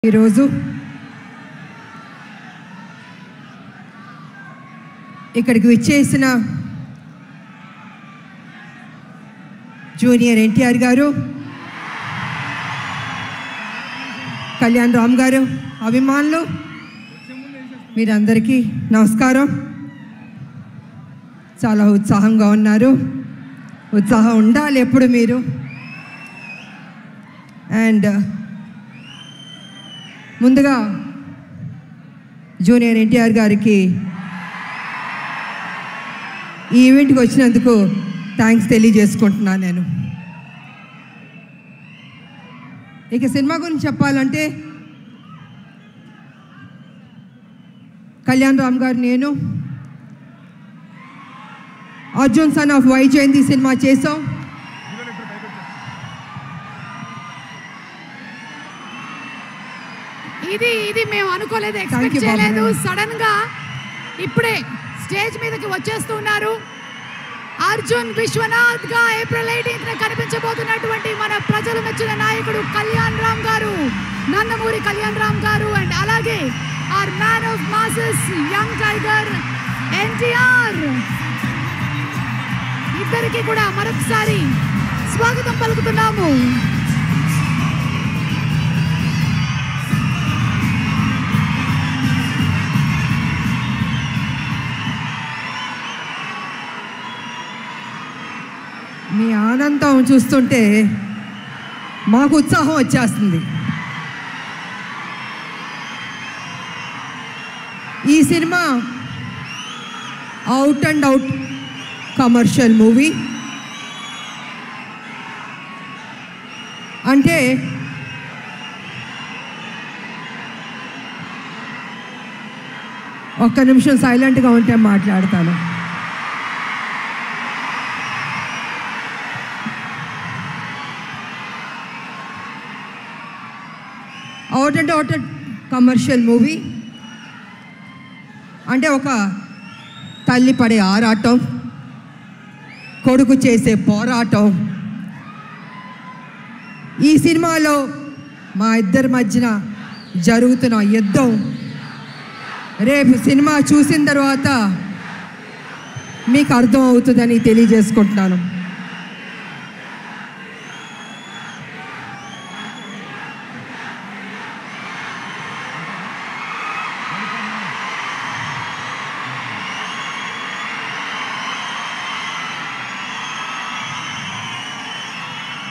ఈరోజు ఇక్కడికి విచ్చేసిన జూనియర్ ఎన్టీఆర్ గారు, కళ్యాణ్ రామ్ గారు, అభిమానులు, మీరందరికీ నమస్కారం. చాలా ఉత్సాహంగా ఉన్నారు. ఉత్సాహం ఉండాలి ఎప్పుడు మీరు. అండ్ ముందుగా జూనియర్ ఎన్టీఆర్ గారికి ఈ ఈవెంట్కి వచ్చినందుకు థ్యాంక్స్ తెలియజేసుకుంటున్నాను. నేను ఇక సినిమా గురించి చెప్పాలంటే, కళ్యాణ్ రామ్ గారు, నేను Arjun son of Vyjayanthi cinema చేసాం. ఇది మేము అనుకోలేదు, ఎక్స్పెక్ట్ చేయలేదు. సడన్ గా ఇప్పుడే స్టేజ్ మీదకి వచ్చేస్తున్నారు. అర్జున్ విశ్వనాథ్ గా ఏప్రిల్ 18న కనిపించబోతున్నటువంటి మన ప్రజలు మెచ్చిన నాయకుడు కళ్యాణ్ రామ్ గారు, నందమూరి కళ్యాణ్ రామ్ గారు, అండ్ అలాగే our man of masses young tiger NTR, ఇద్దరికి కూడా మరొకసారి స్వాగతం పలుకుతున్నాము. మీ ఆనందం చూస్తుంటే మాకు ఉత్సాహం వచ్చేస్తుంది. ఈ cinema out and out commercial movie. అంటే ఒక్క నిమిషం సైలెంట్గా ఉంటే మాట్లాడతాను. Out and out commercial movie అంటే ఒక తల్లి పడే ఆరాటం, కొడుకు చేసే పోరాటం. ఈ సినిమాలో మా ఇద్దరి మధ్యన జరుగుతున్న యుద్ధం రేపు సినిమా చూసిన తర్వాత మీకు అర్థం అవుతుందని తెలియజేసుకుంటున్నాను.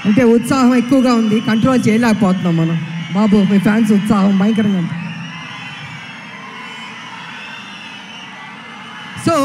అంటే ఉత్సాహం ఎక్కువగా ఉంది, కంట్రోల్ చేయలేకపోతున్నాం మనం. బాబు, మీ ఫ్యాన్స్ ఉత్సాహం భయంకరంగా ఉంది. సో